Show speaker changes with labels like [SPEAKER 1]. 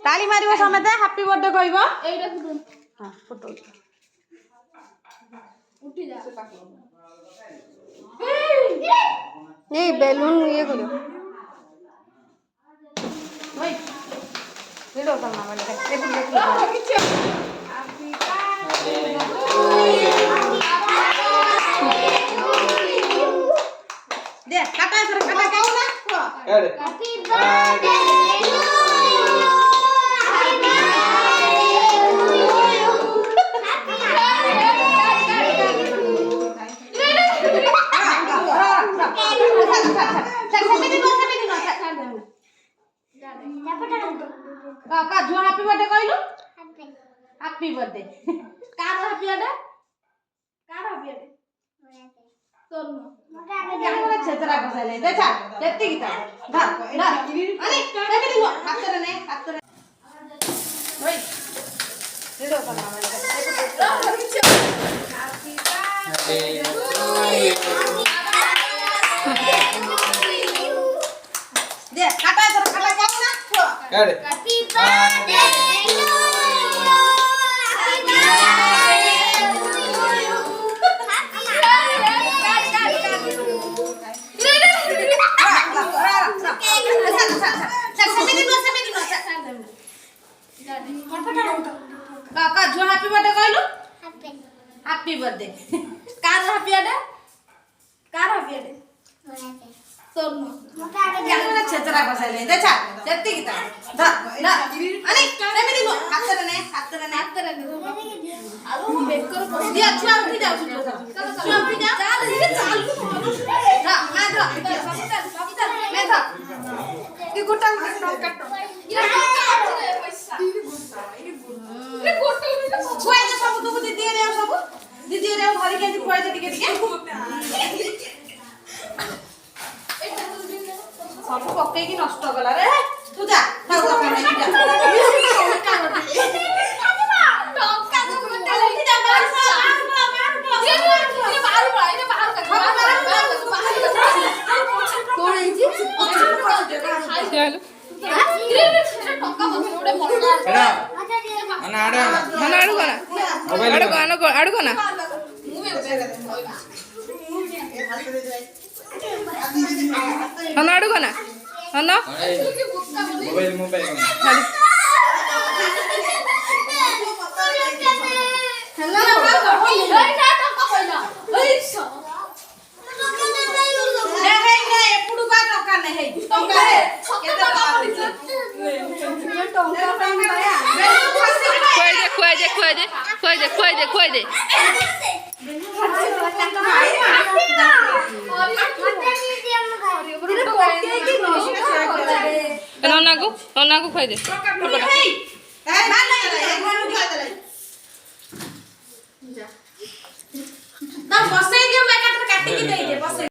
[SPEAKER 1] ताली मारिबो समते happy birthday कहबो
[SPEAKER 2] एइटा फुटो
[SPEAKER 1] हां फुटो
[SPEAKER 2] उठी जा
[SPEAKER 1] नहीं बैलून ये करो भाई वीडियो करना वाले देखो दे काटा सर काटा काऊ ना
[SPEAKER 2] हैप्पी बर्थडे
[SPEAKER 1] का जो हैप्पी बर्थडे कहलु happy birthday
[SPEAKER 2] car happy birthday तोर मोटा आगे
[SPEAKER 1] जाने छेतरा बसाले देखा जत्ती की धर धर अरे केबे दिनो हाथ ने ओए वीडियो करना वाले दे काटा जरा काटा काऊ ना
[SPEAKER 2] हैप्पी बर्थडे टू यू
[SPEAKER 1] काका जो हैप्पी बर्थडे कहलु happy birthday
[SPEAKER 2] car happy birthday तोर मोटा आगे
[SPEAKER 1] जाने छेतरा बसाले देखा जत्ती की धर धर अरे केबे दिनो हाथ ने
[SPEAKER 2] आलू बेकर
[SPEAKER 1] दिया छुआ उठी जाओ छुआ उठी जा
[SPEAKER 2] चल ये चालू
[SPEAKER 1] हां मैं तो मैं तो ये गोटा काट
[SPEAKER 2] ये पैसा ये गोटा
[SPEAKER 1] छुआ जे सब तू दीदी रे सब दीदी रे भरी के छुआ जे टिके सब पक्के की नष्ट गला रे तू जा खाऊ का नहीं जा
[SPEAKER 3] అడుగునా అన్న అడుగునా అన్న
[SPEAKER 4] మొబైల్
[SPEAKER 1] ఎప్పుడు టొక్క
[SPEAKER 3] খুয়াই দে অন্যাকে খুয়াই দে
[SPEAKER 1] বসাই দিও কাটিকি দেই দে বসাই